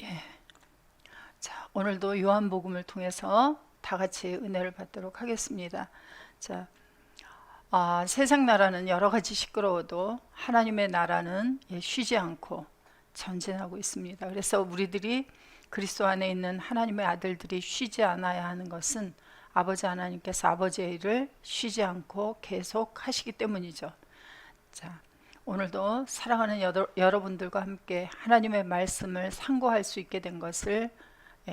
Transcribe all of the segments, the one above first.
예. 자, 오늘도 요한복음을 통해서 다 같이 은혜를 받도록 하겠습니다. 자, 세상 나라는 여러 가지 시끄러워도 하나님의 나라는 쉬지 않고 전진하고 있습니다. 그래서 우리들이 그리스도 안에 있는 하나님의 아들들이 쉬지 않아야 하는 것은 아버지 하나님께서 아버지의 일을 쉬지 않고 계속 하시기 때문이죠. 자, 오늘도 사랑하는 여러분들과 함께 하나님의 말씀을 상고할 수 있게 된 것을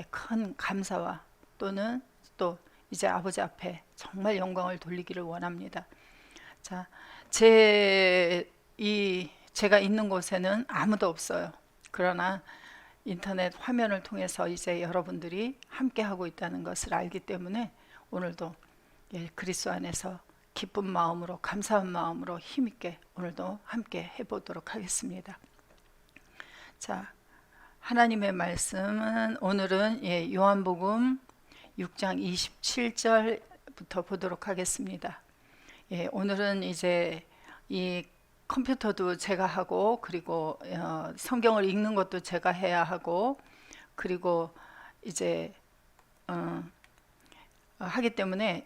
큰 감사와 또는 또 이제 아버지 앞에 정말 영광을 돌리기를 원합니다. 자, 제가 있는 곳에는 아무도 없어요. 그러나 인터넷 화면을 통해서 이제 여러분들이 함께 하고 있다는 것을 알기 때문에 오늘도 그리스도 안에서 기쁜 마음으로 감사한 마음으로 힘있게 오늘도 함께 해보도록 하겠습니다. 자, 하나님의 말씀은 오늘은 요한복음 6장 27절부터 보도록 하겠습니다. 오늘은 이제 이 컴퓨터도 제가 하고 그리고 성경을 읽는 것도 제가 해야 하고 그리고 이제 하기 때문에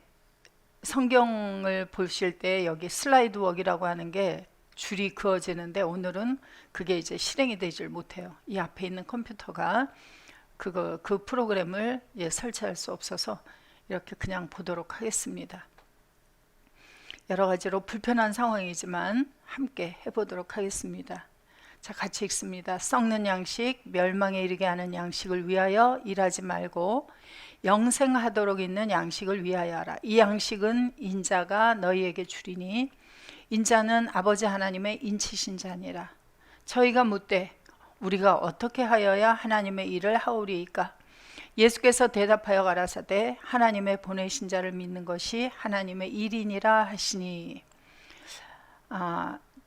성경을 보실 때 여기 슬라이드 웍이라고 하는 게 줄이 그어지는데 오늘은 그게 이제 실행이 되질 못해요. 이 앞에 있는 컴퓨터가 그 프로그램을 설치할 수 없어서 이렇게 그냥 보도록 하겠습니다. 여러 가지로 불편한 상황이지만 함께 해보도록 하겠습니다. 자, 같이 읽습니다. 썩는 양식, 멸망에 이르게 하는 양식을 위하여 일하지 말고 영생하도록 있는 양식을 위하여 하라. 이 양식은 인자가 너희에게 주리니 인자는 아버지 하나님의 인치신 자니라. 저희가 묻되 우리가 어떻게 하여야 하나님의 일을 하오리이까? 예수께서 대답하여 가라사대 하나님의 보내신 자를 믿는 것이 하나님의 일이니라 하시니.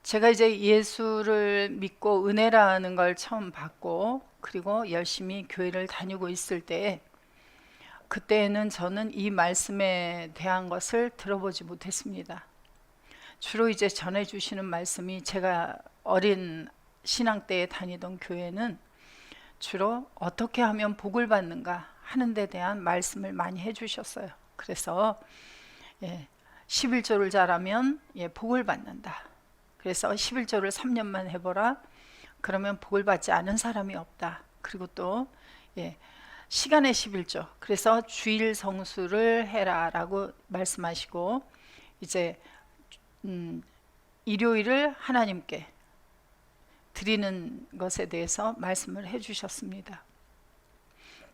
제가 이제 예수를 믿고 은혜라는 걸 처음 받고 그리고 열심히 교회를 다니고 있을 때 그때는 저는 이 말씀에 대한 것을 들어보지 못했습니다. 주로 이제 전해주시는 말씀이 제가 어린 신앙 때에 다니던 교회는 주로 어떻게 하면 복을 받는가 하는 데 대한 말씀을 많이 해주셨어요. 그래서 11조를 잘하면 복을 받는다. 그래서 11조를 3년만 해보라. 그러면 복을 받지 않은 사람이 없다. 그리고 또 시간의 11조. 그래서 주일 성수를 해라 라고 말씀하시고 이제 일요일을 하나님께 드리는 것에 대해서 말씀을 해주셨습니다.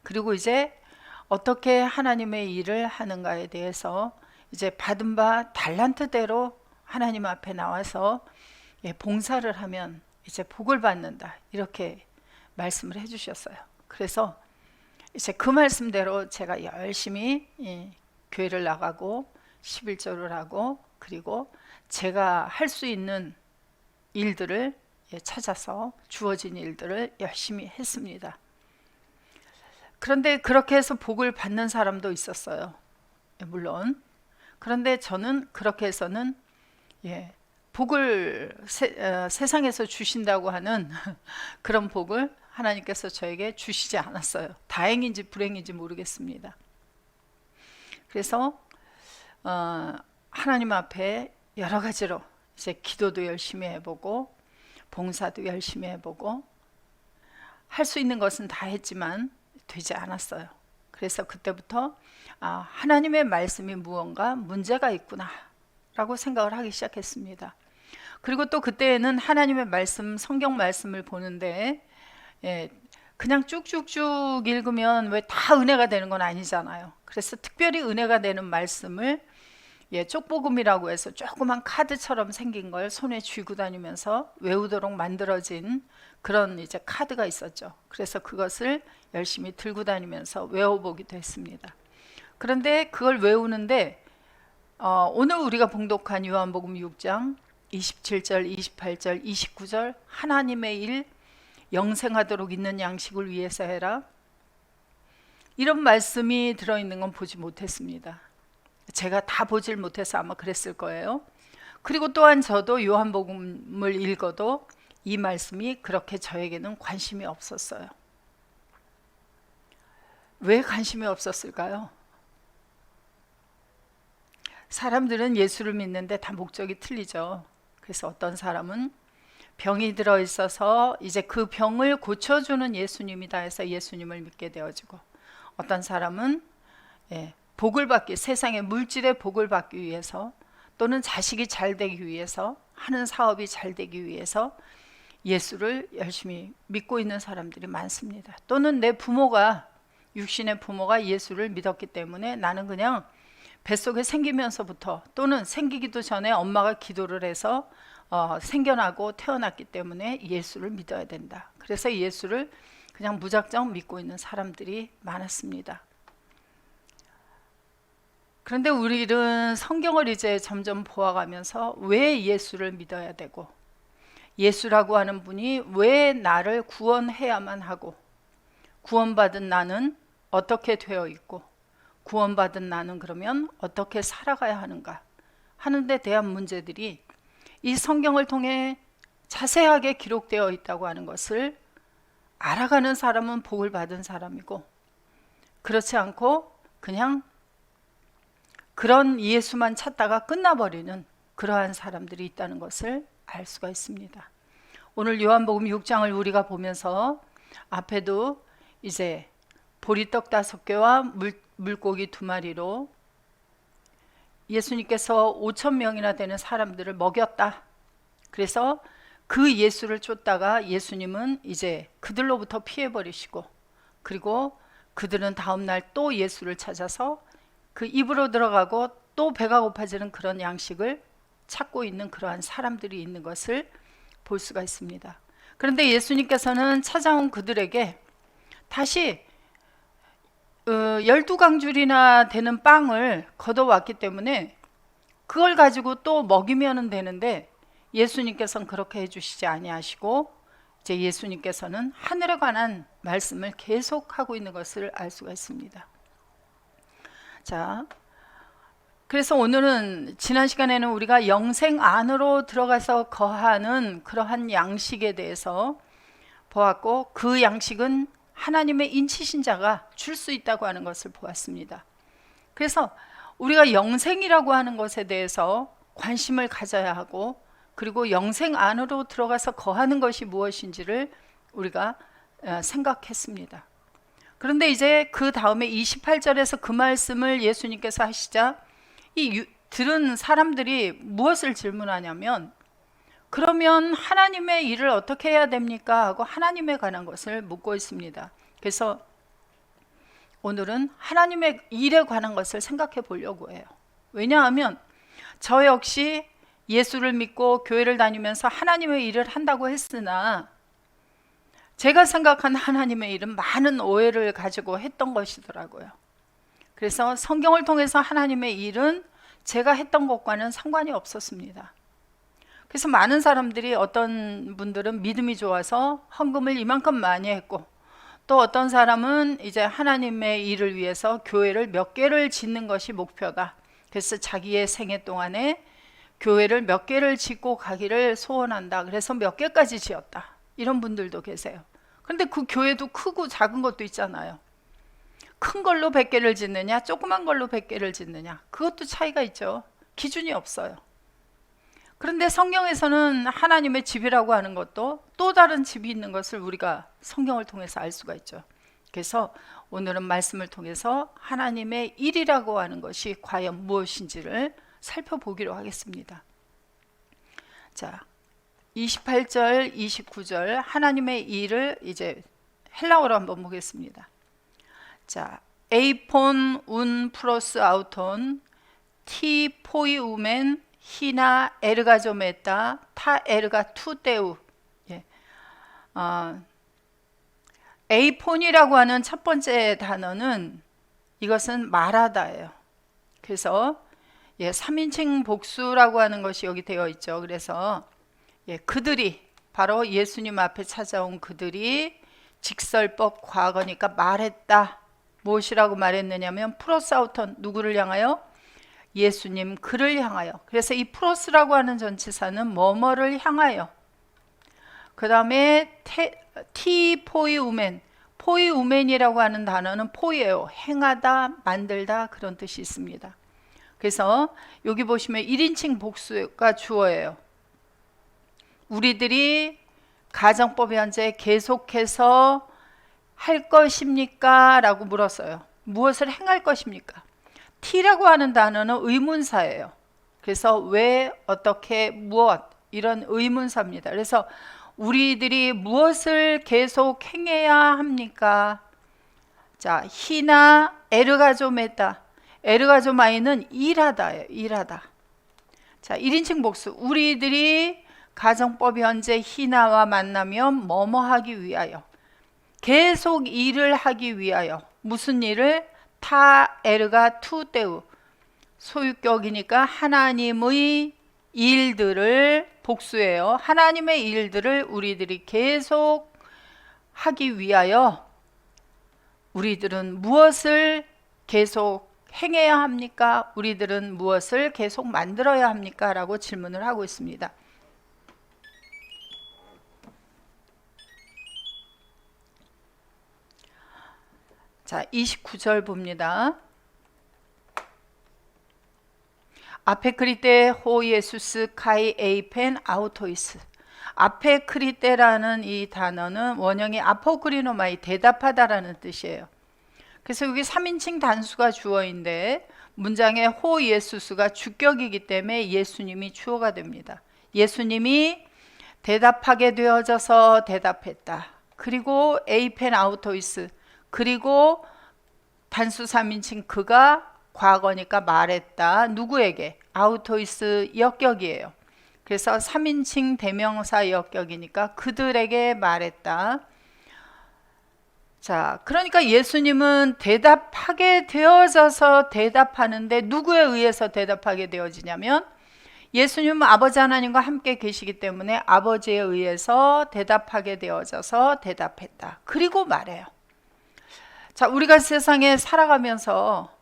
그리고 이제 어떻게 하나님의 일을 하는가에 대해서 이제 받은 바 달란트대로 하나님 앞에 나와서 봉사를 하면 이제 복을 받는다 이렇게 말씀을 해주셨어요. 그래서 이제 그 말씀대로 제가 열심히 교회를 나가고 11조를 하고 그리고 제가 할 수 있는 일들을 찾아서 주어진 일들을 열심히 했습니다. 그런데 그렇게 해서 복을 받는 사람도 있었어요. 물론. 그런데 저는 그렇게 해서는 복을 세상에서 주신다고 하는 그런 복을 하나님께서 저에게 주시지 않았어요. 다행인지 불행인지 모르겠습니다. 그래서 하나님 앞에 여러 가지로 이제 기도도 열심히 해보고 봉사도 열심히 해보고 할 수 있는 것은 다 했지만 되지 않았어요. 그래서 그때부터 하나님의 말씀이 무언가 문제가 있구나 라고 생각을 하기 시작했습니다. 그리고 또 그때에는 하나님의 말씀, 성경 말씀을 보는데 그냥 쭉쭉쭉 읽으면 왜 다 은혜가 되는 건 아니잖아요. 그래서 특별히 은혜가 되는 말씀을 쪽복음이라고 해서 조그만 카드처럼 생긴 걸 손에 쥐고 다니면서 외우도록 만들어진 그런 이제 카드가 있었죠. 그래서 그것을 열심히 들고 다니면서 외워보기도 했습니다. 그런데 그걸 외우는데 오늘 우리가 봉독한 요한복음 6장 27절, 28절, 29절 하나님의 일 영생하도록 있는 양식을 위해서 해라 이런 말씀이 들어있는 건 보지 못했습니다. 제가 다 보질 못해서 아마 그랬을 거예요. 그리고 또한 저도 요한복음을 읽어도 이 말씀이 그렇게 저에게는 관심이 없었어요. 왜 관심이 없었을까요? 사람들은 예수를 믿는데 다 목적이 틀리죠. 그래서 어떤 사람은 병이 들어 있어서 이제 그 병을 고쳐주는 예수님이다 해서 예수님을 믿게 되어지고, 어떤 사람은 복을 받기, 세상의 물질의 복을 받기 위해서, 또는 자식이 잘 되기 위해서, 하는 사업이 잘 되기 위해서 예수를 열심히 믿고 있는 사람들이 많습니다. 또는 내 부모가, 육신의 부모가 예수를 믿었기 때문에 나는 그냥 뱃속에 생기면서부터, 또는 생기기도 전에 엄마가 기도를 해서 생겨나고 태어났기 때문에 예수를 믿어야 된다. 그래서 예수를 그냥 무작정 믿고 있는 사람들이 많았습니다. 그런데 우리는 성경을 이제 점점 보아가면서 왜 예수를 믿어야 되고, 예수라고 하는 분이 왜 나를 구원해야만 하고, 구원받은 나는 어떻게 되어 있고, 구원받은 나는 그러면 어떻게 살아가야 하는가 하는 데 대한 문제들이 이 성경을 통해 자세하게 기록되어 있다고 하는 것을 알아가는 사람은 복을 받은 사람이고, 그렇지 않고 그냥 그런 예수만 찾다가 끝나버리는 그러한 사람들이 있다는 것을 알 수가 있습니다. 오늘 요한복음 6장을 우리가 보면서 앞에도 이제 보리떡 5개와 물고기 2마리로 예수님께서 5,000명이나 되는 사람들을 먹였다. 그래서 그 예수를 쫓다가 예수님은 이제 그들로부터 피해버리시고, 그리고 그들은 다음날 또 예수를 찾아서 그 입으로 들어가고 또 배가 고파지는 그런 양식을 찾고 있는 그러한 사람들이 있는 것을 볼 수가 있습니다. 그런데 예수님께서는 찾아온 그들에게 다시 12강줄이나 되는 빵을 걷어왔기 때문에 그걸 가지고 또 먹이면 되는데, 예수님께서는 그렇게 해주시지 아니하시고 이제 예수님께서는 하늘에 관한 말씀을 계속하고 있는 것을 알 수가 있습니다. 자, 그래서 오늘은 지난 시간에는 우리가 영생 안으로 들어가서 거하는 그러한 양식에 대해서 보았고, 그 양식은 하나님의 인치신 자가 줄 수 있다고 하는 것을 보았습니다. 그래서 우리가 영생이라고 하는 것에 대해서 관심을 가져야 하고, 그리고 영생 안으로 들어가서 거하는 것이 무엇인지를 우리가 생각했습니다. 그런데 이제 그 다음에 28절에서 그 말씀을 예수님께서 하시자 들은 사람들이 무엇을 질문하냐면, 그러면 하나님의 일을 어떻게 해야 됩니까? 하고 하나님에 관한 것을 묻고 있습니다. 그래서 오늘은 하나님의 일에 관한 것을 생각해 보려고 해요. 왜냐하면 저 역시 예수를 믿고 교회를 다니면서 하나님의 일을 한다고 했으나 제가 생각한 하나님의 일은 많은 오해를 가지고 했던 것이더라고요. 그래서 성경을 통해서 하나님의 일은 제가 했던 것과는 상관이 없었습니다. 그래서 많은 사람들이, 어떤 분들은 믿음이 좋아서 헌금을 이만큼 많이 했고, 또 어떤 사람은 이제 하나님의 일을 위해서 교회를 몇 개를 짓는 것이 목표다. 그래서 자기의 생애 동안에 교회를 몇 개를 짓고 가기를 소원한다. 그래서 몇 개까지 지었다. 이런 분들도 계세요. 그런데 그 교회도 크고 작은 것도 있잖아요. 큰 걸로 100개를 짓느냐, 조그만 걸로 100개를 짓느냐, 그것도 차이가 있죠. 기준이 없어요. 그런데 성경에서는 하나님의 집이라고 하는 것도 또 다른 집이 있는 것을 우리가 성경을 통해서 알 수가 있죠. 그래서 오늘은 말씀을 통해서 하나님의 일이라고 하는 것이 과연 무엇인지를 살펴보기로 하겠습니다. 자, 28절, 29절 하나님의 일을 이제 헬라어로 한번 보겠습니다. 자, 에이폰 운 플러스 아우톤 티 포이우멘 히나 에르가조메타 타 에르가 투데우. 에이폰이라고 하는 첫 번째 단어는 이것은 말하다예요. 그래서 3인칭 복수라고 하는 것이 여기 되어 있죠. 그래서 그들이, 바로 예수님 앞에 찾아온 그들이 직설법 과거니까 말했다. 무엇이라고 말했느냐면 프로사우턴, 누구를 향하여? 예수님 그를 향하여. 그래서 이 프로스라고 하는 전치사는 뭐뭐를 향하여. 그 다음에 티포이우멘, 포이우멘이라고 하는 단어는 포이예요. 행하다, 만들다 그런 뜻이 있습니다. 그래서 여기 보시면 1인칭 복수가 주어예요. 우리들이 가정법 현재 계속해서 할 것입니까? 라고 물었어요. 무엇을 행할 것입니까? T라고 하는 단어는 의문사예요. 그래서 왜, 어떻게, 무엇 이런 의문사입니다. 그래서 우리들이 무엇을 계속 행해야 합니까? 자, 히나 에르가조메다. 에르가조마이는 일하다예요. 일하다. 자, 1인칭 복수. 우리들이 가정법 현재 히나와 만나면 뭐뭐 하기 위하여. 계속 일을 하기 위하여. 무슨 일을? 타 에르가 투 때우. 소유격이니까 하나님의 일들을 복수예요. 하나님의 일들을 우리들이 계속 하기 위하여 우리들은 무엇을 계속 행해야 합니까? 우리들은 무엇을 계속 만들어야 합니까? 라고 질문을 하고 있습니다. 자, 29절 봅니다. 앞에 크리테 호 예수스 카이 에이펜 아우토이스. 앞에 크리테라는 이 단어는 원형이 아포크리노마이 대답하다라는 뜻이에요. 그래서 여기 3인칭 단수가 주어인데 문장에 호 예수스가 주격이기 때문에 예수님이 주어가 됩니다. 예수님이 대답하게 되어져서 대답했다. 그리고 에이펜 아우토이스. 그리고 단수 3인칭 그가 과거니까 말했다. 누구에게? 아우토이스 역격이에요. 그래서 3인칭 대명사 역격이니까 그들에게 말했다. 자, 그러니까 예수님은 대답하게 되어져서 대답하는데 누구에 의해서 대답하게 되어지냐면 예수님은 아버지 하나님과 함께 계시기 때문에 아버지에 의해서 대답하게 되어져서 대답했다. 그리고 말해요. 자, 우리가 세상에 살아가면서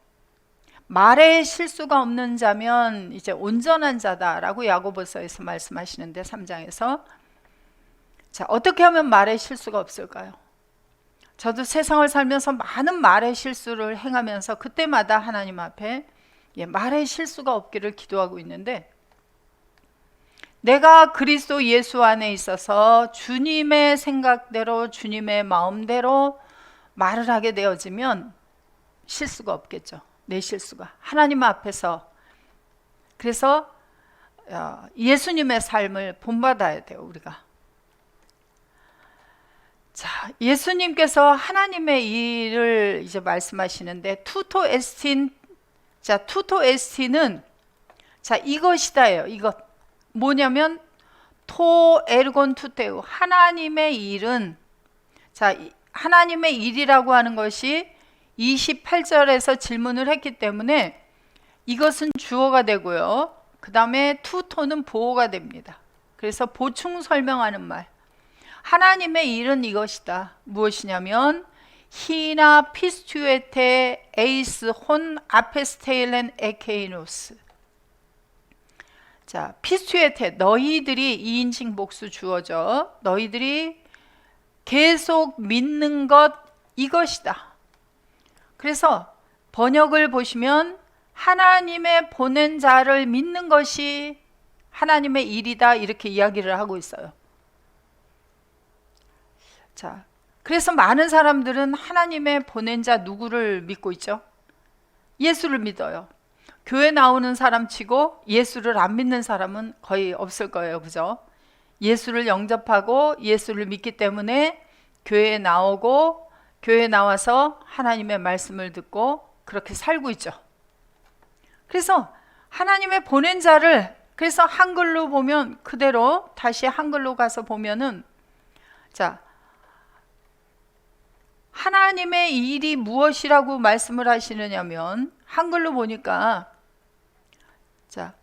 말에 실수가 없는 자면 이제 온전한 자다라고 야고보서에서 말씀하시는데 3장에서 자, 어떻게 하면 말에 실수가 없을까요? 저도 세상을 살면서 많은 말의 실수를 행하면서 그때마다 하나님 앞에 말의 실수가 없기를 기도하고 있는데 내가 그리스도 예수 안에 있어서 주님의 생각대로 주님의 마음대로 말을 하게 되어지면 실수가 없겠죠. 내 실수가 하나님 앞에서. 그래서 예수님의 삶을 본받아야 돼요. 우리가. 자, 예수님께서 하나님의 일을 이제 말씀하시는데 투토 에스틴. 자, 투토 에스틴은 자, 이것이다예요. 이것 뭐냐면 토 에르곤 투테우. 하나님의 일은 자, 하나님의 일이라고 하는 것이 28절에서 질문을 했기 때문에 이것은 주어가 되고요. 그 다음에 투토는 보어가 됩니다. 그래서 보충 설명하는 말. 하나님의 일은 이것이다. 무엇이냐면 히나 피스튜에테 에이스 혼 아페스테일렌 에케이노스. 자, 피스튜에테 너희들이 2인칭 복수 주어져. 너희들이 계속 믿는 것 이것이다. 그래서 번역을 보시면 하나님의 보낸 자를 믿는 것이 하나님의 일이다 이렇게 이야기를 하고 있어요. 자, 그래서 많은 사람들은 하나님의 보낸 자 누구를 믿고 있죠? 예수를 믿어요. 교회 나오는 사람 치고 예수를 안 믿는 사람은 거의 없을 거예요. 그죠? 예수를 영접하고 예수를 믿기 때문에 교회에 나오고 교회에 나와서 하나님의 말씀을 듣고 그렇게 살고 있죠. 그래서 하나님의 보낸 자를 그래서 한글로 보면 그대로 다시 한글로 가서 보면은 자, 하나님의 일이 무엇이라고 말씀을 하시느냐면 한글로 보니까 자,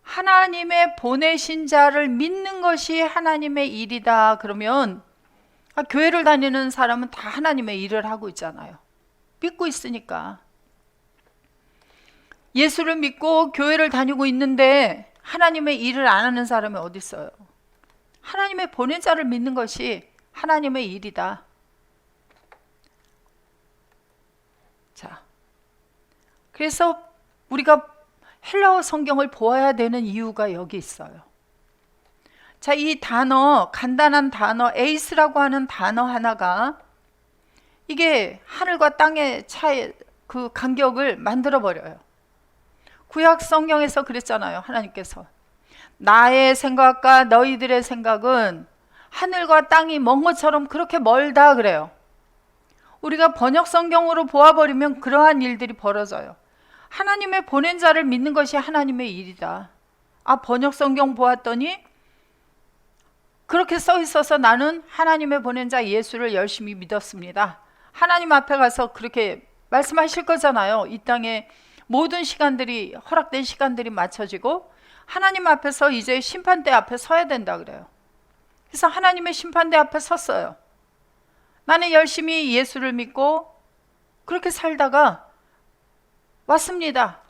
하나님의 보내신 자를 믿는 것이 하나님의 일이다. 그러면 교회를 다니는 사람은 다 하나님의 일을 하고 있잖아요. 믿고 있으니까. 예수를 믿고 교회를 다니고 있는데 하나님의 일을 안 하는 사람이 어디 있어요? 하나님의 보낸 자를 믿는 것이 하나님의 일이다. 자, 그래서 우리가 헬라어 성경을 보아야 되는 이유가 여기 있어요. 자, 이 단어, 간단한 단어, 에이스라고 하는 단어 하나가 이게 하늘과 땅의 차이, 그 간격을 만들어 버려요. 구약 성경에서 그랬잖아요. 하나님께서 나의 생각과 너희들의 생각은 하늘과 땅이 먼 것처럼 그렇게 멀다 그래요. 우리가 번역 성경으로 보아버리면 그러한 일들이 벌어져요. 하나님의 보낸 자를 믿는 것이 하나님의 일이다. 아, 번역 성경 보았더니 그렇게 써 있어서 나는 하나님의 보낸 자 예수를 열심히 믿었습니다. 하나님 앞에 가서 그렇게 말씀하실 거잖아요. 이 땅에 모든 시간들이, 허락된 시간들이 맞춰지고 하나님 앞에서 이제 심판대 앞에 서야 된다 그래요. 그래서 하나님의 심판대 앞에 섰어요. 나는 열심히 예수를 믿고 그렇게 살다가 왔습니다.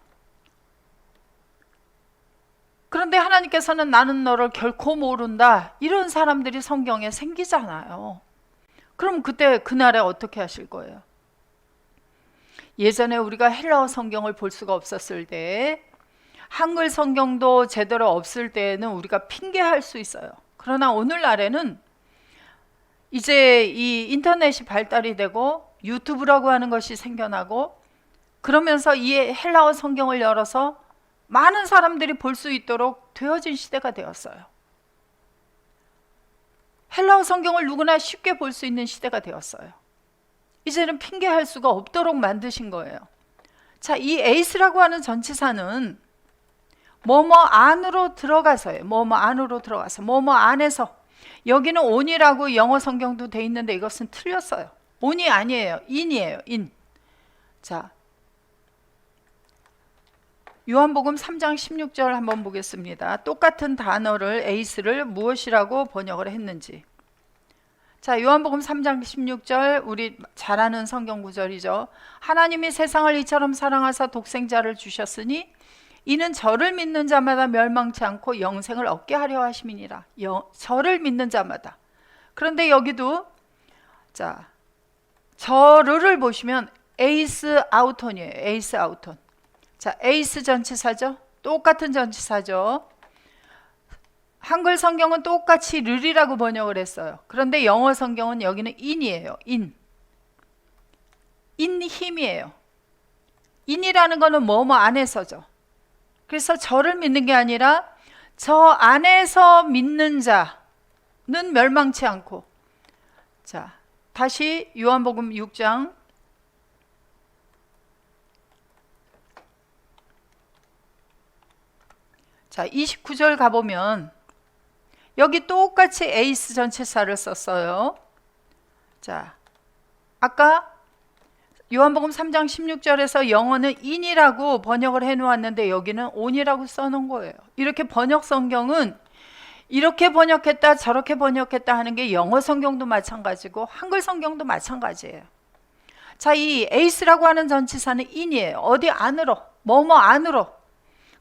그런데 하나님께서는 나는 너를 결코 모른다, 이런 사람들이 성경에 생기잖아요. 그럼 그때 그날에 어떻게 하실 거예요? 예전에 우리가 헬라어 성경을 볼 수가 없었을 때, 한글 성경도 제대로 없을 때에는 우리가 핑계할 수 있어요. 그러나 오늘날에는 이제 이 인터넷이 발달이 되고 유튜브라고 하는 것이 생겨나고, 그러면서 이 헬라어 성경을 열어서 많은 사람들이 볼 수 있도록 되어진 시대가 되었어요. 헬라어 성경을 누구나 쉽게 볼 수 있는 시대가 되었어요. 이제는 핑계할 수가 없도록 만드신 거예요. 자, 이 에이스라고 하는 전치사는 뭐뭐 안으로 들어가서예요. 뭐뭐 안으로 들어가서, 뭐뭐 안에서. 여기는 온이라고 영어 성경도 돼 있는데 이것은 틀렸어요. 온이 아니에요. 인이에요. 인. 자, 요한복음 3장 16절 한번 보겠습니다. 똑같은 단어를 에이스를 무엇이라고 번역을 했는지. 자, 요한복음 3장 16절, 우리 잘 아는 성경 구절이죠. 하나님이 세상을 이처럼 사랑하사 독생자를 주셨으니 이는 저를 믿는 자마다 멸망치 않고 영생을 얻게 하려 하심이니라. 저를 믿는 자마다. 그런데 여기도 자, 저를 보시면 에이스 아우톤이에요. 에이스 아우톤. 자, 에이스 전치사죠. 똑같은 전치사죠. 한글 성경은 똑같이 르리라고 번역을 했어요. 그런데 영어 성경은 여기는 인이에요. 인. 인 힘이에요. 인이라는 거는 뭐뭐 안에서죠. 그래서 저를 믿는 게 아니라 저 안에서 믿는 자는 멸망치 않고. 자, 다시 요한복음 6장 자, 29절 가보면 여기 똑같이 에이스 전치사를 썼어요. 자, 아까 요한복음 3장 16절에서 영어는 인이라고 번역을 해놓았는데 여기는 온이라고 써놓은 거예요. 이렇게 번역 성경은 이렇게 번역했다 저렇게 번역했다 하는 게 영어 성경도 마찬가지고 한글 성경도 마찬가지예요. 자, 이 에이스라고 하는 전치사는 인이에요. 어디 안으로, 뭐뭐 안으로.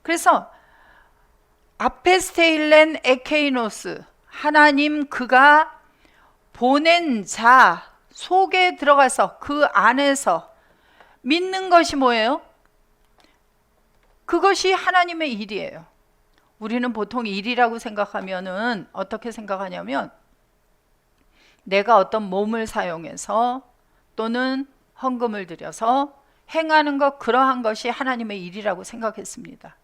그래서 아페스테일렌 에케이노스, 하나님 그가 보낸 자 속에 들어가서 그 안에서 믿는 것이 뭐예요? 그것이 하나님의 일이에요. 우리는 보통 일이라고 생각하면은 어떻게 생각하냐면 내가 어떤 몸을 사용해서 또는 헌금을 들여서 행하는 것, 그러한 것이 하나님의 일이라고 생각했습니다.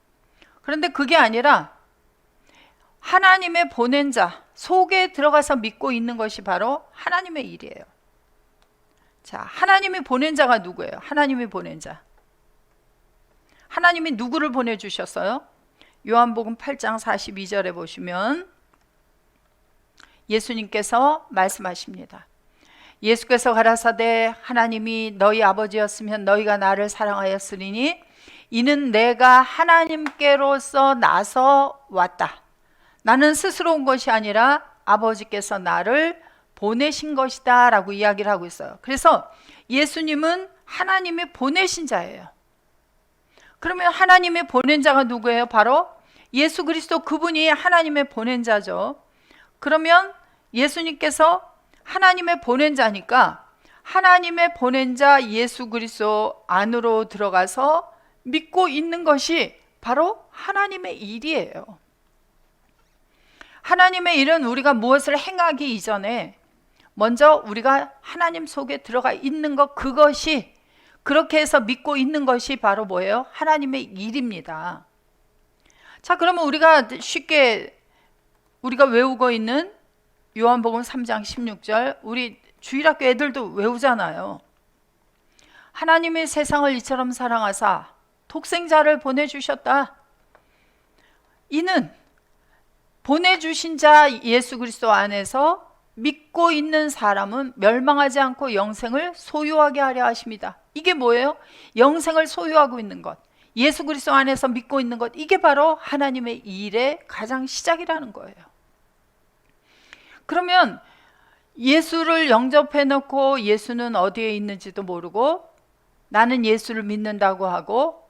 그런데 그게 아니라 하나님의 보낸 자 속에 들어가서 믿고 있는 것이 바로 하나님의 일이에요. 자, 하나님이 보낸 자가 누구예요? 하나님이 보낸 자. 하나님이 누구를 보내주셨어요? 요한복음 8장 42절에 보시면 예수님께서 말씀하십니다. 예수께서 가라사대 하나님이 너희 아버지였으면 너희가 나를 사랑하였으리니 이는 내가 하나님께로서 나서 왔다. 나는 스스로 온 것이 아니라 아버지께서 나를 보내신 것이다 라고 이야기를 하고 있어요. 그래서 예수님은 하나님이 보내신 자예요. 그러면 하나님의 보낸 자가 누구예요? 바로 예수 그리스도, 그분이 하나님의 보낸 자죠. 그러면 예수님께서 하나님의 보낸 자니까 하나님의 보낸 자 예수 그리스도 안으로 들어가서 믿고 있는 것이 바로 하나님의 일이에요. 하나님의 일은 우리가 무엇을 행하기 이전에 먼저 우리가 하나님 속에 들어가 있는 것, 그것이, 그렇게 해서 믿고 있는 것이 바로 뭐예요? 하나님의 일입니다. 자, 그러면 우리가 쉽게 우리가 외우고 있는 요한복음 3장 16절, 우리 주일학교 애들도 외우잖아요. 하나님이 세상을 이처럼 사랑하사 독생자를 보내주셨다. 이는 보내주신 자 예수 그리스도 안에서 믿고 있는 사람은 멸망하지 않고 영생을 소유하게 하려 하십니다. 이게 뭐예요? 영생을 소유하고 있는 것, 예수 그리스도 안에서 믿고 있는 것, 이게 바로 하나님의 일의 가장 시작이라는 거예요. 그러면 예수를 영접해 놓고 예수는 어디에 있는지도 모르고 나는 예수를 믿는다고 하고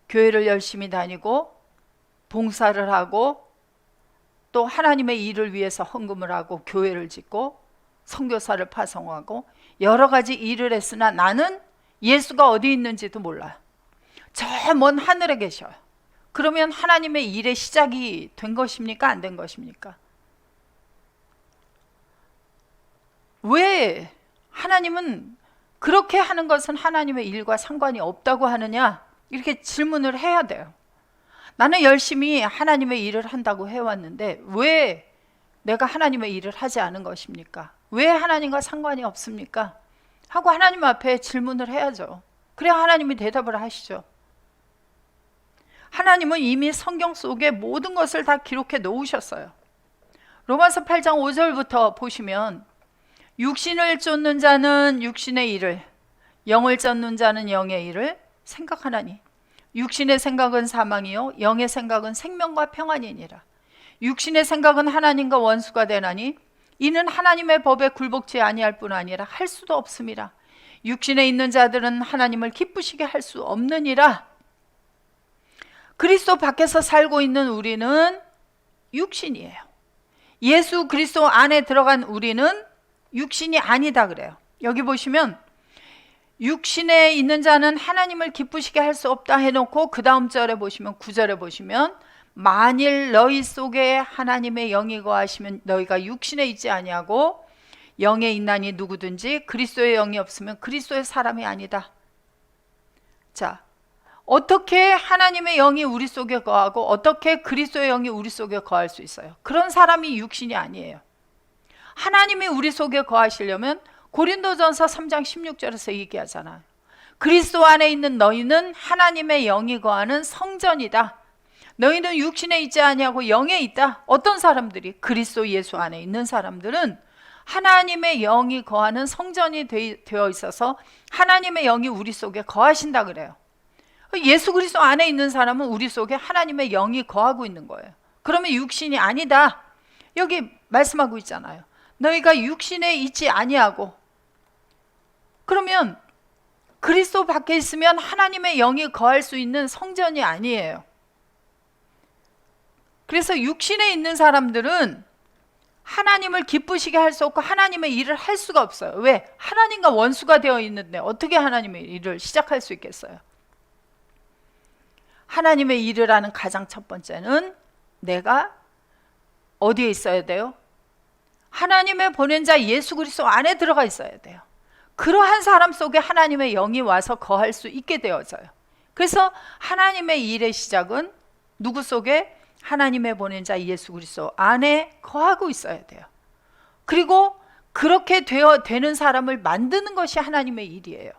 교회를 열심히 다니고 봉사를 하고 또 하나님의 일을 위해서 헌금을 하고 교회를 짓고 선교사를 파송하고 여러 가지 일을 했으나 나는 예수가 어디 있는지도 몰라요. 저 먼 하늘에 계셔요. 그러면 하나님의 일의 시작이 된 것입니까? 안 된 것입니까? 왜 하나님은 그렇게 하는 것은 하나님의 일과 상관이 없다고 하느냐? 이렇게 질문을 해야 돼요. 나는 열심히 하나님의 일을 한다고 해왔는데 왜 내가 하나님의 일을 하지 않은 것입니까? 왜 하나님과 상관이 없습니까? 하고 하나님 앞에 질문을 해야죠. 그래야 하나님이 대답을 하시죠. 하나님은 이미 성경 속에 모든 것을 다 기록해 놓으셨어요. 로마서 8장 5절부터 보시면 육신을 쫓는 자는 육신의 일을, 영을 쫓는 자는 영의 일을 생각하나니 육신의 생각은 사망이요 영의 생각은 생명과 평안이니라. 육신의 생각은 하나님과 원수가 되나니 이는 하나님의 법에 굴복지 아니할 뿐 아니라 할 수도 없음이라. 육신에 있는 자들은 하나님을 기쁘시게 할 수 없느니라. 그리스도 밖에서 살고 있는 우리는 육신이에요. 예수 그리스도 안에 들어간 우리는 육신이 아니다 그래요. 여기 보시면 육신에 있는 자는 하나님을 기쁘시게 할 수 없다 해놓고 그 다음 절에 보시면 9절에 보시면 만일 너희 속에 하나님의 영이 거하시면 너희가 육신에 있지 아니하고 영에 있나니 누구든지 그리스도의 영이 없으면 그리스도의 사람이 아니다. 자, 어떻게 하나님의 영이 우리 속에 거하고 어떻게 그리스도의 영이 우리 속에 거할 수 있어요? 그런 사람이 육신이 아니에요. 하나님이 우리 속에 거하시려면 고린도전서 3장 16절에서 얘기하잖아요. 그리스도 안에 있는 너희는 하나님의 영이 거하는 성전이다. 너희는 육신에 있지 아니하고 영에 있다. 어떤 사람들이? 그리스도 예수 안에 있는 사람들은 하나님의 영이 거하는 성전이 되어 있어서 하나님의 영이 우리 속에 거하신다 그래요. 예수 그리스도 안에 있는 사람은 우리 속에 하나님의 영이 거하고 있는 거예요. 그러면 육신이 아니다. 여기 말씀하고 있잖아요. 너희가 육신에 있지 아니하고, 그러면 그리스도 밖에 있으면 하나님의 영이 거할 수 있는 성전이 아니에요. 그래서 육신에 있는 사람들은 하나님을 기쁘시게 할 수 없고 하나님의 일을 할 수가 없어요. 왜? 하나님과 원수가 되어 있는데 어떻게 하나님의 일을 시작할 수 있겠어요? 하나님의 일을 하는 가장 첫 번째는 내가 어디에 있어야 돼요? 하나님의 보낸 자 예수 그리스도 안에 들어가 있어야 돼요. 그러한 사람 속에 하나님의 영이 와서 거할 수 있게 되어져요. 그래서 하나님의 일의 시작은 누구 속에? 하나님의 보낸 자 예수 그리스도 안에 거하고 있어야 돼요. 그리고 그렇게 되는 사람을 만드는 것이 하나님의 일이에요.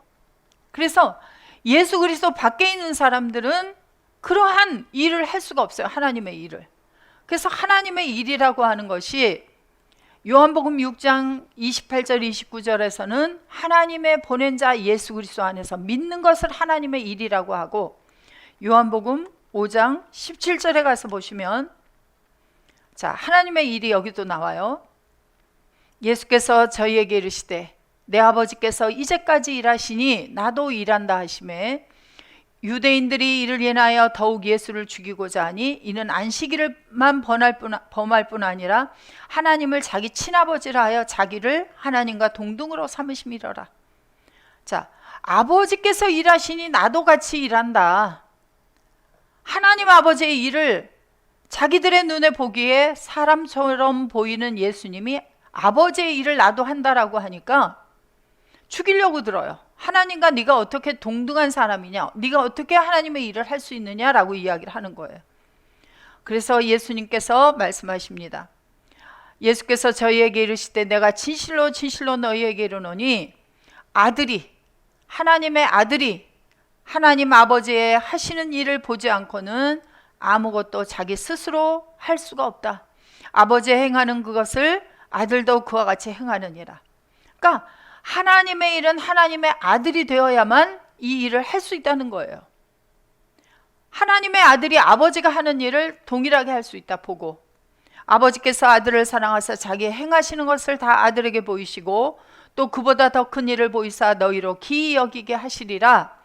그래서 예수 그리스도 밖에 있는 사람들은 그러한 일을 할 수가 없어요. 하나님의 일을. 그래서 하나님의 일이라고 하는 것이 요한복음 6장 28절 29절에서는 하나님의 보낸 자 예수 그리스도 안에서 믿는 것을 하나님의 일이라고 하고, 요한복음 5장 17절에 가서 보시면, 자, 하나님의 일이 여기도 나와요. 예수께서 저희에게 이르시되 내 아버지께서 이제까지 일하시니 나도 일한다 하시매, 유대인들이 이를 인하여 더욱 예수를 죽이고자 하니 이는 안식일만 범할 뿐 아니라 하나님을 자기 친아버지라 하여 자기를 하나님과 동등으로 삼으심이로라. 자, 아버지께서 일하시니 나도 같이 일한다. 하나님 아버지의 일을 자기들의 눈에 보기에 사람처럼 보이는 예수님이 아버지의 일을 나도 한다라고 하니까 죽이려고 들어요. 하나님과 네가 어떻게 동등한 사람이냐, 네가 어떻게 하나님의 일을 할 수 있느냐라고 이야기를 하는 거예요. 그래서 예수님께서 말씀하십니다. 예수께서 저희에게 이르시되 내가 진실로 진실로 너희에게 이르노니 아들이, 하나님의 아들이 하나님 아버지의 하시는 일을 보지 않고는 아무것도 자기 스스로 할 수가 없다. 아버지 행하는 그것을 아들도 그와 같이 행하느니라. 그러니까 하나님의 일은 하나님의 아들이 되어야만 이 일을 할 수 있다는 거예요. 하나님의 아들이 아버지가 하는 일을 동일하게 할 수 있다 보고, 아버지께서 아들을 사랑하사 자기 행하시는 것을 다 아들에게 보이시고 또 그보다 더 큰 일을 보이사 너희로 기이 여기게 하시리라.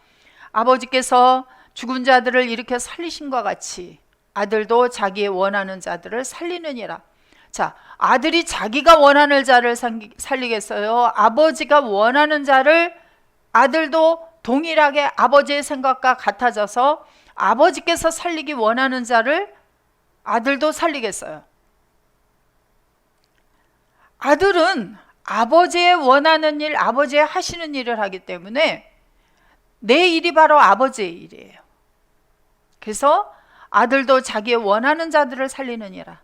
아버지께서 죽은 자들을 일으켜 살리신 것 같이 아들도 자기의 원하는 자들을 살리느니라. 자, 아들이 자기가 원하는 자를 살리겠어요? 아버지가 원하는 자를 아들도 동일하게 아버지의 생각과 같아져서 아버지께서 살리기 원하는 자를 아들도 살리겠어요? 아들은 아버지의 원하는 일, 아버지의 하시는 일을 하기 때문에 내 일이 바로 아버지의 일이에요. 그래서 아들도 자기의 원하는 자들을 살리느니라.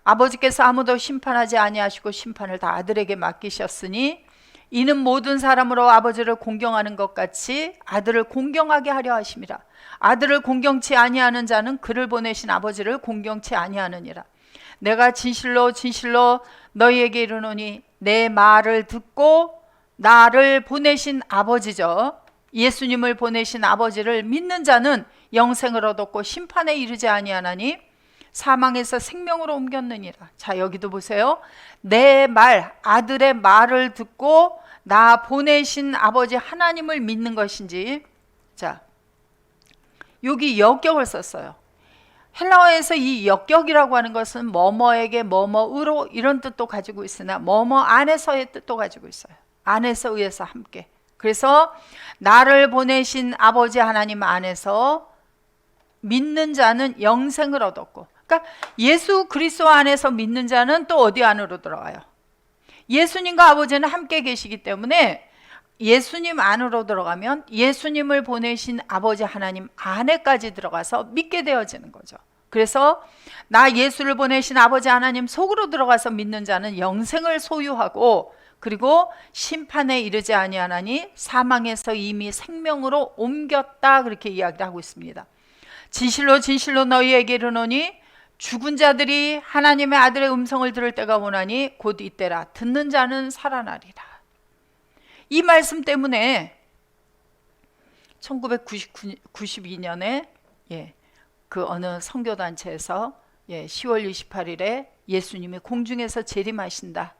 아버지께서 아무도 심판하지 아니하시고 심판을 다 아들에게 맡기셨으니 이는 모든 사람으로 아버지를 공경하는 것 같이 아들을 공경하게 하려 하심이라. 아들을 공경치 아니하는 자는 그를 보내신 아버지를 공경치 아니하느니라. 내가 진실로 진실로 너희에게 이르노니 내 말을 듣고 나를 보내신 아버지죠, 예수님을 보내신 아버지를 믿는 자는 영생을 얻었고 심판에 이르지 아니하나니 사망에서 생명으로 옮겼느니라. 자, 여기도 보세요. 내 말, 아들의 말을 듣고 나 보내신 아버지 하나님을 믿는 것인지. 자, 여기 역격을 썼어요. 헬라어에서 이 역격이라고 하는 것은 뭐뭐에게 뭐뭐으로 이런 뜻도 가지고 있으나 뭐뭐 안에서의 뜻도 가지고 있어요. 안에서 의해서 함께. 그래서 나를 보내신 아버지 하나님 안에서 믿는 자는 영생을 얻었고, 그러니까 예수 그리스도 안에서 믿는 자는 또 어디 안으로 들어가요? 예수님과 아버지는 함께 계시기 때문에 예수님 안으로 들어가면 예수님을 보내신 아버지 하나님 안에까지 들어가서 믿게 되어지는 거죠. 그래서 나 예수를 보내신 아버지 하나님 속으로 들어가서 믿는 자는 영생을 소유하고 그리고 심판에 이르지 아니하나니 사망에서 이미 생명으로 옮겼다, 그렇게 이야기하고 있습니다. 진실로 진실로 너희에게 이르노니 죽은 자들이 하나님의 아들의 음성을 들을 때가 오나니 곧 이때라. 듣는 자는 살아나리라. 이 말씀 때문에 1992년에 그 어느 선교단체에서 10월 28일에 예수님이 공중에서 재림하신다,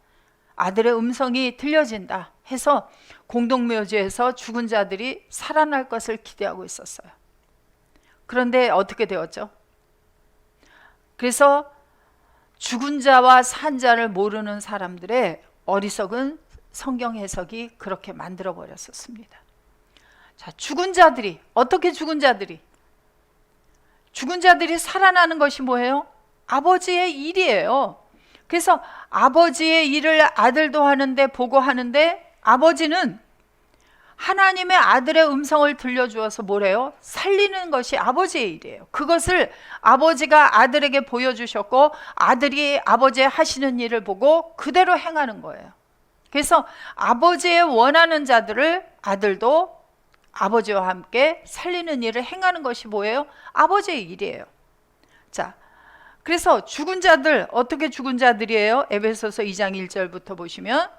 아들의 음성이 들려진다 해서 공동묘지에서 죽은 자들이 살아날 것을 기대하고 있었어요. 그런데 어떻게 되었죠? 그래서 죽은 자와 산 자를 모르는 사람들의 어리석은 성경 해석이 그렇게 만들어 버렸었습니다. 자, 죽은 자들이, 어떻게 죽은 자들이 살아나는 것이 뭐예요? 아버지의 일이에요. 그래서 아버지의 일을 아들도 하는데 보고 하는데, 아버지는 하나님의 아들의 음성을 들려주어서 뭐래요? 살리는 것이 아버지의 일이에요. 그것을 아버지가 아들에게 보여주셨고 아들이 아버지의 하시는 일을 보고 그대로 행하는 거예요. 그래서 아버지의 원하는 자들을 아들도 아버지와 함께 살리는 일을 행하는 것이 뭐예요? 아버지의 일이에요. 자, 그래서 죽은 자들, 어떻게 죽은 자들이에요? 에베소서 2장 1절부터 보시면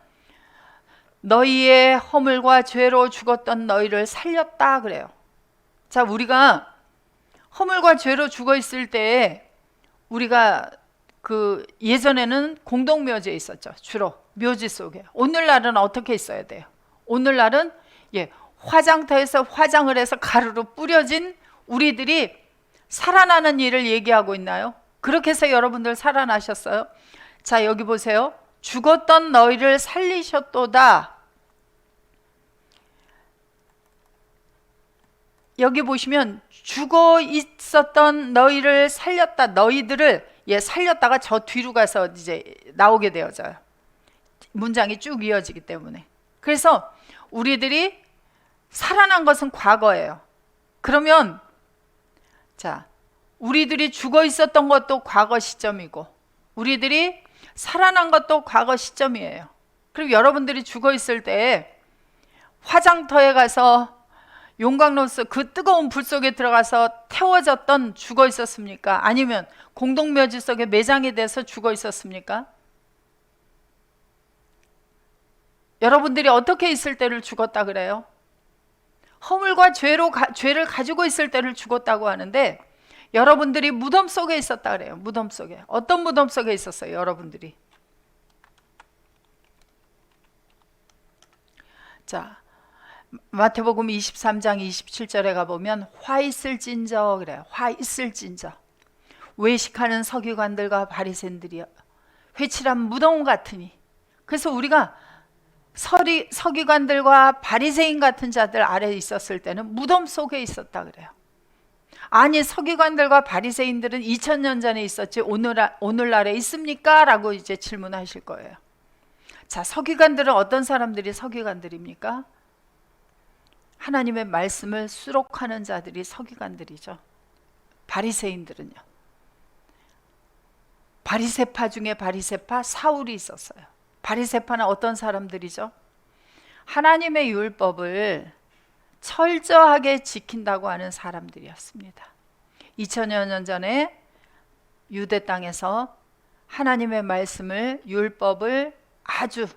너희의 허물과 죄로 죽었던 너희를 살렸다 그래요. 자, 우리가 허물과 죄로 죽어 있을 때 우리가 그 예전에는 공동묘지에 있었죠. 주로 묘지 속에. 오늘날은 어떻게 있어야 돼요? 오늘날은 화장터에서 화장을 해서 가루로 뿌려진 우리들이 살아나는 일을 얘기하고 있나요? 그렇게 해서 여러분들 살아나셨어요? 자, 여기 보세요. 죽었던 너희를 살리셨도다. 여기 보시면 죽어 있었던 너희를 살렸다. 너희들을 살렸다가 저 뒤로 가서 이제 나오게 되어져요. 문장이 쭉 이어지기 때문에. 그래서 우리들이 살아난 것은 과거예요. 그러면 자, 우리들이 죽어 있었던 것도 과거 시점이고 우리들이 살아난 것도 과거 시점이에요. 그리고 여러분들이 죽어 있을 때 화장터에 가서 용광로서 그 뜨거운 불 속에 들어가서 태워졌던 죽어 있었습니까? 아니면 공동묘지 속에 매장이 돼서 죽어 있었습니까? 여러분들이 어떻게 있을 때를 죽었다 그래요? 허물과 죄를 가지고 있을 때를 죽었다고 하는데 여러분들이 무덤 속에 있었다 그래요. 무덤 속에. 어떤 무덤 속에 있었어요? 여러분들이. 자, 마태복음 23장 27절에 가보면 화 있을진저 그래요. 화 있을진저. 외식하는 서기관들과 바리새인들이여 회칠한 무덤 같으니. 그래서 우리가 서기관들과 바리새인 같은 자들 아래에 있었을 때는 무덤 속에 있었다 그래요. 아니 서기관들과 바리새인들은 2000년 전에 있었지 오늘날에 있습니까? 라고 이제 질문하실 거예요. 자, 서기관들은 어떤 사람들이 서기관들입니까? 하나님의 말씀을 수록하는 자들이 서기관들이죠. 바리새인들은요. 바리새파 중에 바리새파 사울이 있었어요. 바리새파는 어떤 사람들이죠? 하나님의 율법을 철저하게 지킨다고 하는 사람들이었습니다. 2000여 년 전에 유대 땅에서 하나님의 말씀을 율법을 아주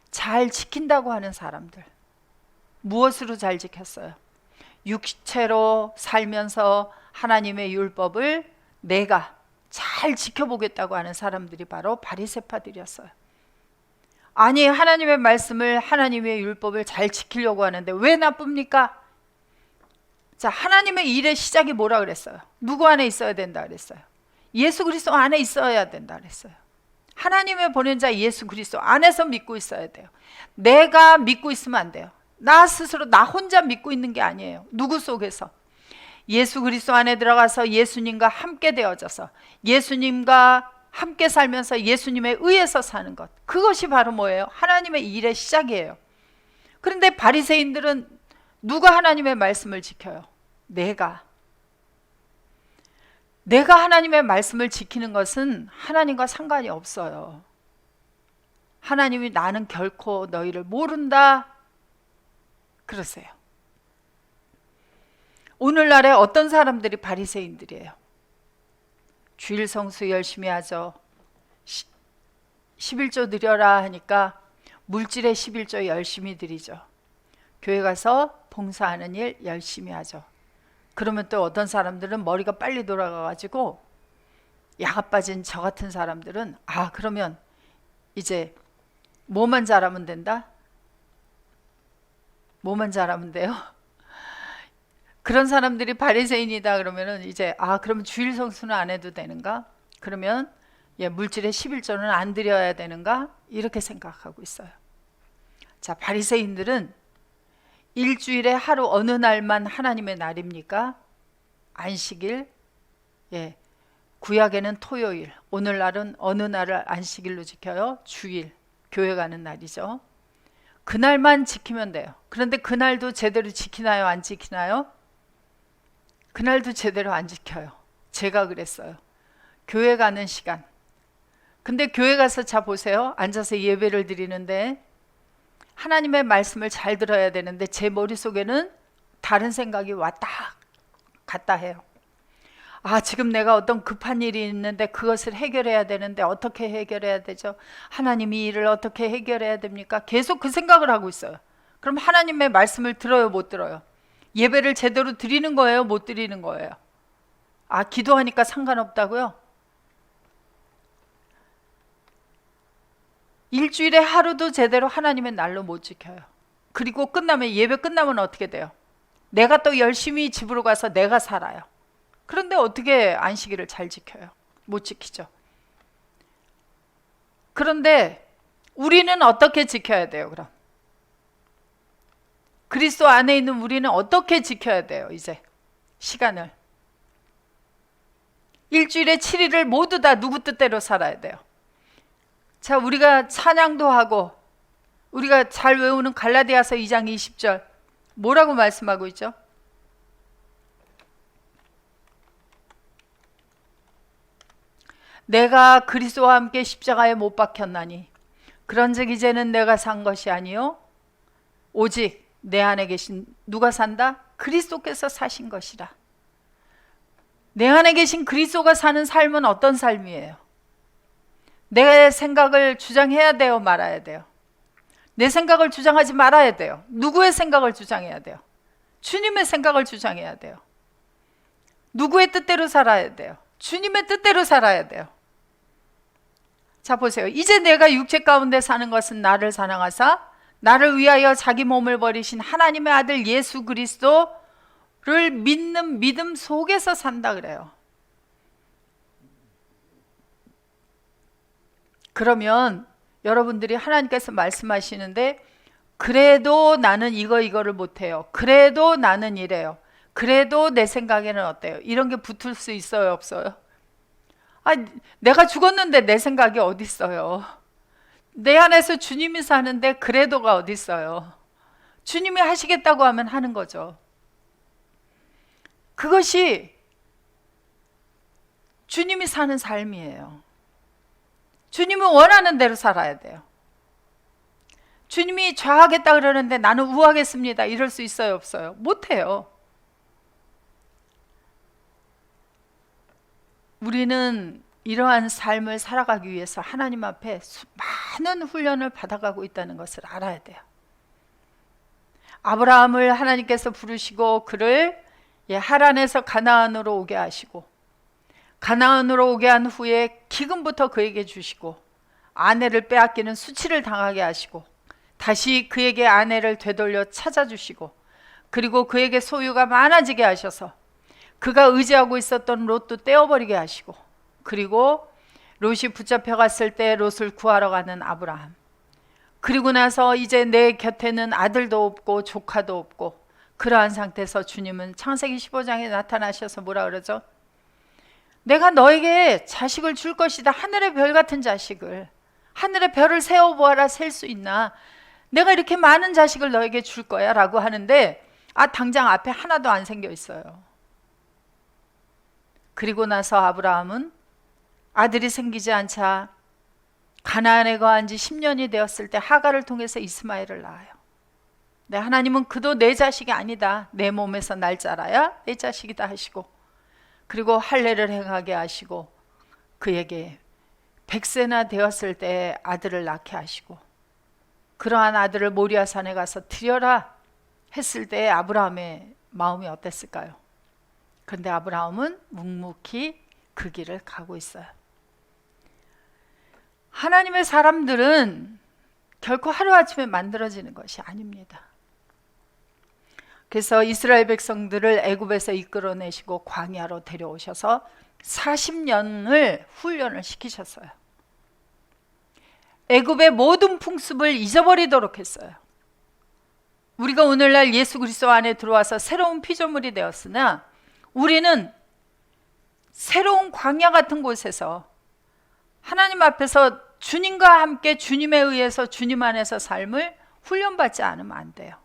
잘 지킨다고 하는 사람들. 무엇으로 잘 지켰어요? 육체로 살면서 하나님의 율법을 내가 잘 지켜보겠다고 하는 사람들이 바로 바리새파들이었어요. 아니 하나님의 말씀을 하나님의 율법을 잘 지키려고 하는데 왜 나쁩니까? 자, 하나님의 일의 시작이 뭐라 그랬어요? 누구 안에 있어야 된다 그랬어요? 예수 그리스도 안에 있어야 된다 그랬어요. 하나님의 보낸 자 예수 그리스도 안에서 믿고 있어야 돼요. 내가 믿고 있으면 안 돼요. 나 스스로 나 혼자 믿고 있는 게 아니에요. 누구 속에서? 예수 그리스도 안에 들어가서 예수님과 함께 되어져서 예수님과 함께 살면서 예수님에 의해서 사는 것. 그것이 바로 뭐예요? 하나님의 일의 시작이에요. 그런데 바리새인들은 누가 하나님의 말씀을 지켜요? 내가 하나님의 말씀을 지키는 것은 하나님과 상관이 없어요. 하나님이 나는 결코 너희를 모른다 그러세요. 오늘날에 어떤 사람들이 바리새인들이에요? 주일 성수 열심히 하죠. 11조 드려라 하니까 물질의 11조 열심히 드리죠. 교회 가서 봉사하는 일 열심히 하죠. 그러면 또 어떤 사람들은 머리가 빨리 돌아가가지고 야가 빠진 저 같은 사람들은 그러면 이제 뭐만 잘하면 된다? 뭐만 잘하면 돼요? 그런 사람들이 바리새인이다 그러면은 이제 그러면 주일 성수는 안 해도 되는가? 그러면 물질의 11조는 안 드려야 되는가? 이렇게 생각하고 있어요. 자, 바리새인들은 일주일에 하루 어느 날만 하나님의 날입니까? 안식일. 구약에는 토요일. 오늘날은 어느 날을 안식일로 지켜요? 주일. 교회 가는 날이죠. 그날만 지키면 돼요. 그런데 그날도 제대로 지키나요? 안 지키나요? 그날도 제대로 안 지켜요. 제가 그랬어요. 교회 가는 시간. 근데 교회 가서 자 보세요. 앉아서 예배를 드리는데 하나님의 말씀을 잘 들어야 되는데 제 머릿속에는 다른 생각이 왔다 갔다 해요. 지금 내가 어떤 급한 일이 있는데 그것을 해결해야 되는데 어떻게 해결해야 되죠? 하나님이 이 일을 어떻게 해결해야 됩니까? 계속 그 생각을 하고 있어요. 그럼 하나님의 말씀을 들어요? 못 들어요? 예배를 제대로 드리는 거예요? 못 드리는 거예요? 기도하니까 상관없다고요? 일주일에 하루도 제대로 하나님의 날로 못 지켜요. 그리고 끝나면 예배 끝나면 어떻게 돼요? 내가 또 열심히 집으로 가서 내가 살아요. 그런데 어떻게 안식일을 잘 지켜요? 못 지키죠. 그런데 우리는 어떻게 지켜야 돼요, 그럼? 그리스도 안에 있는 우리는 어떻게 지켜야 돼요? 이제 시간을 일주일에 7일을 모두 다 누구 뜻대로 살아야 돼요. 자, 우리가 찬양도 하고 우리가 잘 외우는 갈라디아서 2장 20절 뭐라고 말씀하고 있죠? 내가 그리스도와 함께 십자가에 못 박혔나니 그런즉 이제는 내가 산 것이 아니요 오직 내 안에 계신 누가 산다? 그리스도께서 사신 것이라. 내 안에 계신 그리스도가 사는 삶은 어떤 삶이에요? 내 생각을 주장해야 돼요? 말아야 돼요? 내 생각을 주장하지 말아야 돼요. 누구의 생각을 주장해야 돼요? 주님의 생각을 주장해야 돼요. 누구의 뜻대로 살아야 돼요? 주님의 뜻대로 살아야 돼요. 자, 보세요. 이제 내가 육체 가운데 사는 것은 나를 사랑하사 나를 위하여 자기 몸을 버리신 하나님의 아들 예수 그리스도를 믿는 믿음 속에서 산다 그래요. 그러면 여러분들이 하나님께서 말씀하시는데 그래도 나는 이거를 못해요. 그래도 나는 이래요. 그래도 내 생각에는 어때요? 이런 게 붙을 수 있어요? 없어요? 내가 죽었는데 내 생각이 어디 있어요? 내 안에서 주님이 사는데 그래도가 어디 있어요? 주님이 하시겠다고 하면 하는 거죠. 그것이 주님이 사는 삶이에요. 주님이 원하는 대로 살아야 돼요. 주님이 좌하겠다 그러는데 나는 우하겠습니다. 이럴 수 있어요? 없어요? 못해요. 우리는 이러한 삶을 살아가기 위해서 하나님 앞에 많은 훈련을 받아가고 있다는 것을 알아야 돼요. 아브라함을 하나님께서 부르시고 그를 하란에서 가나안으로 오게 하시고 가나안으로 오게 한 후에 기근부터 그에게 주시고 아내를 빼앗기는 수치를 당하게 하시고 다시 그에게 아내를 되돌려 찾아주시고 그리고 그에게 소유가 많아지게 하셔서 그가 의지하고 있었던 롯도 떼어버리게 하시고 그리고 롯이 붙잡혀 갔을 때 롯을 구하러 가는 아브라함, 그리고 나서 이제 내 곁에는 아들도 없고 조카도 없고 그러한 상태에서 주님은 창세기 15장에 나타나셔서 뭐라 그러죠? 내가 너에게 자식을 줄 것이다. 하늘의 별 같은 자식을. 하늘의 별을 세어보아라. 셀 수 있나? 내가 이렇게 많은 자식을 너에게 줄 거야 라고 하는데 당장 앞에 하나도 안 생겨 있어요. 그리고 나서 아브라함은 아들이 생기지 않자 가나안에 거한 지 10년이 되었을 때 하갈을 통해서 이스마엘을 낳아요. 네, 하나님은 그도 내 자식이 아니다. 내 몸에서 날 자라야 내 자식이다 하시고 그리고 할례를 행하게 하시고 그에게 100세나 되었을 때 아들을 낳게 하시고 그러한 아들을 모리아산에 가서 드려라 했을 때 아브라함의 마음이 어땠을까요? 그런데 아브라함은 묵묵히 그 길을 가고 있어요. 하나님의 사람들은 결코 하루아침에 만들어지는 것이 아닙니다. 그래서 이스라엘 백성들을 애굽에서 이끌어내시고 광야로 데려오셔서 40년을 훈련을 시키셨어요. 애굽의 모든 풍습을 잊어버리도록 했어요. 우리가 오늘날 예수 그리스도 안에 들어와서 새로운 피조물이 되었으나 우리는 새로운 광야 같은 곳에서 하나님 앞에서 주님과 함께 주님에 의해서 주님 안에서 삶을 훈련받지 않으면 안 돼요.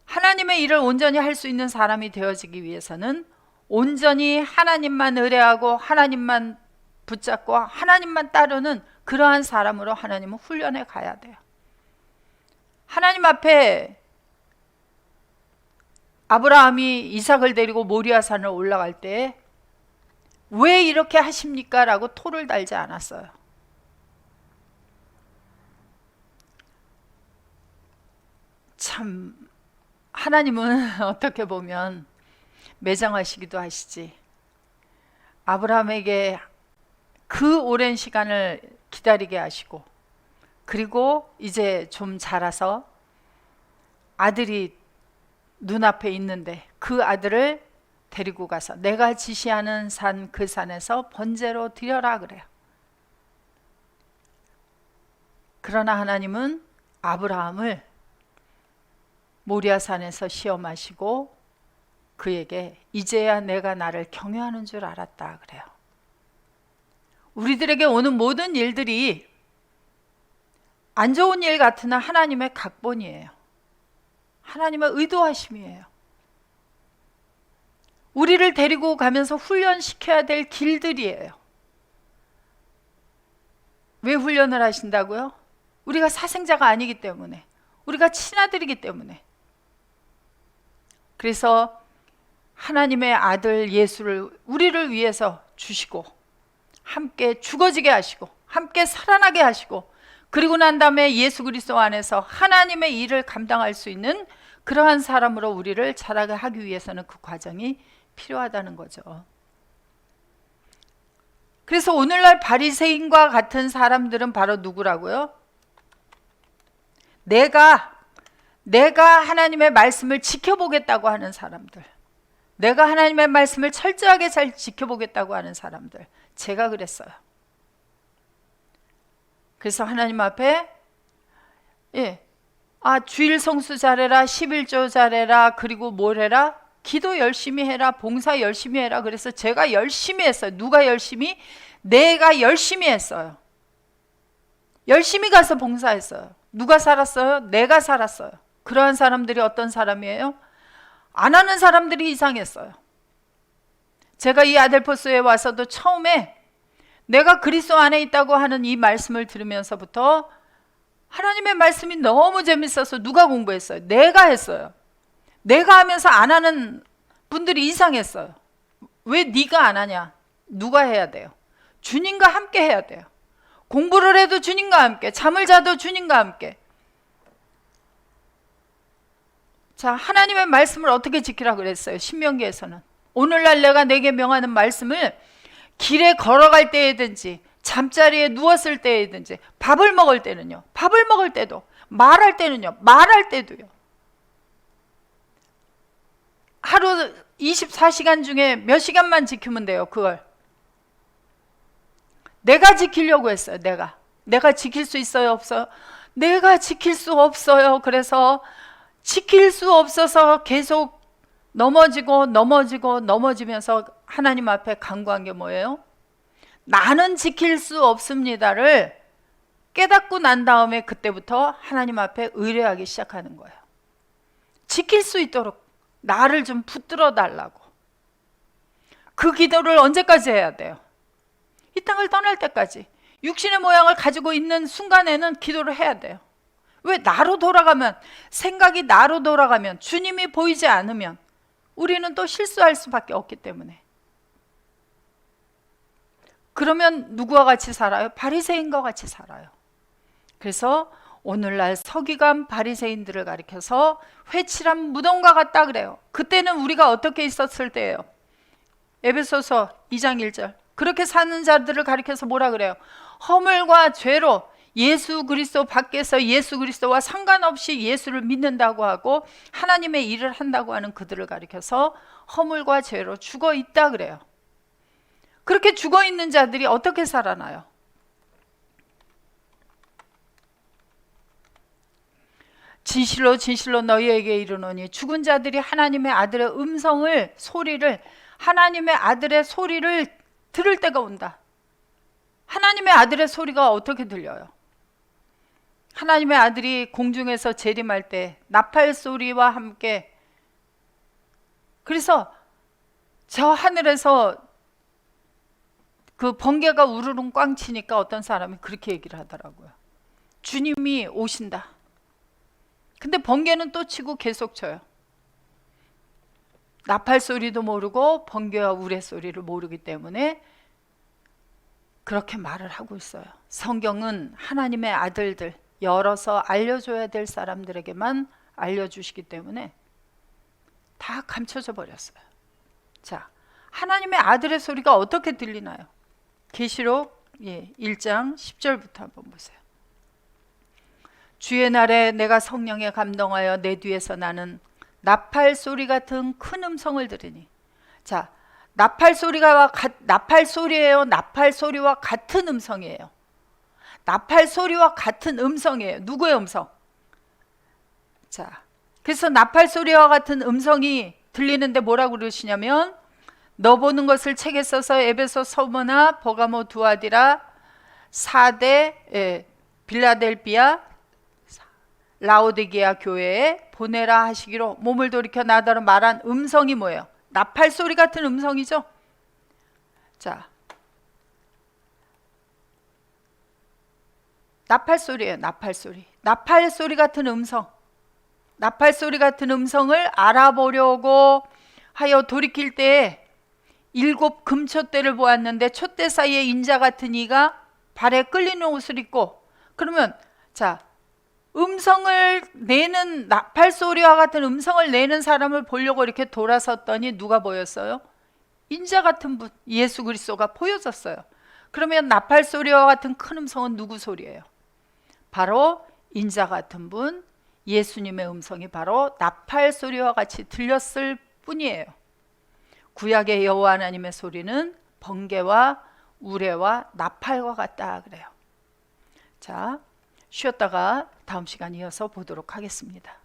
하나님의 일을 온전히 할 수 있는 사람이 되어지기 위해서는 온전히 하나님만 의뢰하고 하나님만 붙잡고 하나님만 따르는 그러한 사람으로 하나님은 훈련해 가야 돼요. 하나님 앞에 아브라함이 이삭을 데리고 모리아산을 올라갈 때 왜 이렇게 하십니까? 라고 토를 달지 않았어요. 참 하나님은 어떻게 보면 매장하시기도 하시지. 아브라함에게 그 오랜 시간을 기다리게 하시고 그리고 이제 좀 자라서 아들이 눈앞에 있는데 그 아들을 데리고 가서 내가 지시하는 산 그 산에서 번제로 드려라 그래요. 그러나 하나님은 아브라함을 모리아산에서 시험하시고 그에게 이제야 내가 나를 경외하는 줄 알았다 그래요. 우리들에게 오는 모든 일들이 안 좋은 일 같으나 하나님의 각본이에요. 하나님의 의도하심이에요. 우리를 데리고 가면서 훈련시켜야 될 길들이에요. 왜 훈련을 하신다고요? 우리가 사생자가 아니기 때문에, 우리가 친아들이기 때문에. 그래서 하나님의 아들 예수를 우리를 위해서 주시고 함께 죽어지게 하시고 함께 살아나게 하시고, 그리고 난 다음에 예수 그리스도 안에서 하나님의 일을 감당할 수 있는 그러한 사람으로 우리를 자라게 하기 위해서는 그 과정이 필요하다는 거죠. 그래서 오늘날 바리새인과 같은 사람들은 바로 누구라고요? 내가 하나님의 말씀을 지켜보겠다고 하는 사람들, 내가 하나님의 말씀을 철저하게 잘 지켜보겠다고 하는 사람들, 제가 그랬어요. 그래서 하나님 앞에 주일 성수 잘해라, 11조 잘해라, 그리고 뭘 해라? 기도 열심히 해라, 봉사 열심히 해라. 그래서 제가 열심히 했어요. 누가 열심히? 내가 열심히 했어요. 열심히 가서 봉사했어요. 누가 살았어요? 내가 살았어요. 그러한 사람들이 어떤 사람이에요? 안 하는 사람들이 이상했어요. 제가 이 아델포스에 와서도 처음에 내가 그리스도 안에 있다고 하는 이 말씀을 들으면서부터 하나님의 말씀이 너무 재밌어서 누가 공부했어요? 내가 했어요. 내가 하면서 안 하는 분들이 이상했어요. 왜 네가 안 하냐? 누가 해야 돼요? 주님과 함께 해야 돼요. 공부를 해도 주님과 함께, 잠을 자도 주님과 함께. 자, 하나님의 말씀을 어떻게 지키라 그랬어요? 신명기에서는. 오늘날 내가 내게 명하는 말씀을 길에 걸어갈 때이든지 잠자리에 누웠을 때이든지, 밥을 먹을 때는요, 밥을 먹을 때도, 말할 때는요, 말할 때도요. 하루 24시간 중에 몇 시간만 지키면 돼요. 그걸 내가 지키려고 했어요. 내가 지킬 수 있어요? 없어요? 내가 지킬 수 없어요. 그래서 지킬 수 없어서 계속 넘어지면서 하나님 앞에 간구한 게 뭐예요? 나는 지킬 수 없습니다를 깨닫고 난 다음에 그때부터 하나님 앞에 의뢰하기 시작하는 거예요. 지킬 수 있도록 나를 좀 붙들어 달라고. 그 기도를 언제까지 해야 돼요? 이 땅을 떠날 때까지. 육신의 모양을 가지고 있는 순간에는 기도를 해야 돼요. 왜? 나로 돌아가면, 생각이 나로 돌아가면, 주님이 보이지 않으면 우리는 또 실수할 수밖에 없기 때문에. 그러면 누구와 같이 살아요? 바리새인과 같이 살아요. 그래서 오늘날 서기관 바리새인들을 가리켜서 회칠한 무덤과 같다 그래요. 그때는 우리가 어떻게 있었을 때예요? 에베소서 2장 1절. 그렇게 사는 자들을 가리켜서 뭐라 그래요? 허물과 죄로 예수 그리스도 밖에서 예수 그리스도와 상관없이 예수를 믿는다고 하고 하나님의 일을 한다고 하는 그들을 가리켜서 허물과 죄로 죽어 있다 그래요. 그렇게 죽어 있는 자들이 어떻게 살아나요? 진실로 진실로 너희에게 이르노니 죽은 자들이 하나님의 아들의 하나님의 아들의 소리를 들을 때가 온다. 하나님의 아들의 소리가 어떻게 들려요? 하나님의 아들이 공중에서 재림할 때 나팔 소리와 함께, 그래서 저 하늘에서 그 번개가 우르릉 꽝 치니까 어떤 사람이 그렇게 얘기를 하더라고요. 주님이 오신다. 근데 번개는 또 치고 계속 쳐요. 나팔 소리도 모르고 번개와 우레 소리를 모르기 때문에 그렇게 말을 하고 있어요. 성경은 하나님의 아들들, 열어서 알려줘야 될 사람들에게만 알려주시기 때문에 다 감춰져 버렸어요. 자, 하나님의 아들의 소리가 어떻게 들리나요? 계시록 1장 10절부터 한번 보세요. 주의 날에 내가 성령에 감동하여 내 뒤에서 나는 나팔 소리 같은 큰 음성을 들으니. 자, 나팔 소리예요? 나팔 소리와 같은 음성이에요. 나팔 소리와 같은 음성이에요. 누구의 음성? 자, 그래서 나팔 소리와 같은 음성이 들리는데 뭐라고 그러시냐면, 너 보는 것을 책에 써서 에베소, 서머나, 버가모, 두아디라, 사대, 빌라델비아, 라오디게아 교회에 보내라 하시기로 몸을 돌이켜 나더러 말한 음성이 뭐예요? 나팔 소리 같은 음성이죠. 자, 나팔 소리예요. 나팔 소리. 나팔 소리 같은 음성. 나팔 소리 같은 음성을 알아보려고 하여 돌이킬 때에 7 금촛대를 보았는데 촛대 사이에 인자 같은 이가 발에 끌리는 옷을 입고, 그러면 자, 음성을 내는, 나팔 소리와 같은 음성을 내는 사람을 보려고 이렇게 돌아섰더니 누가 보였어요? 인자 같은 분, 예수 그리스도가 보여졌어요. 그러면 나팔 소리와 같은 큰 음성은 누구 소리예요? 바로 인자 같은 분, 예수님의 음성이 바로 나팔 소리와 같이 들렸을 뿐이에요. 구약의 여호와 하나님의 소리는 번개와 우레와 나팔과 같다 그래요. 자, 쉬었다가 다음 시간 이어서 보도록 하겠습니다.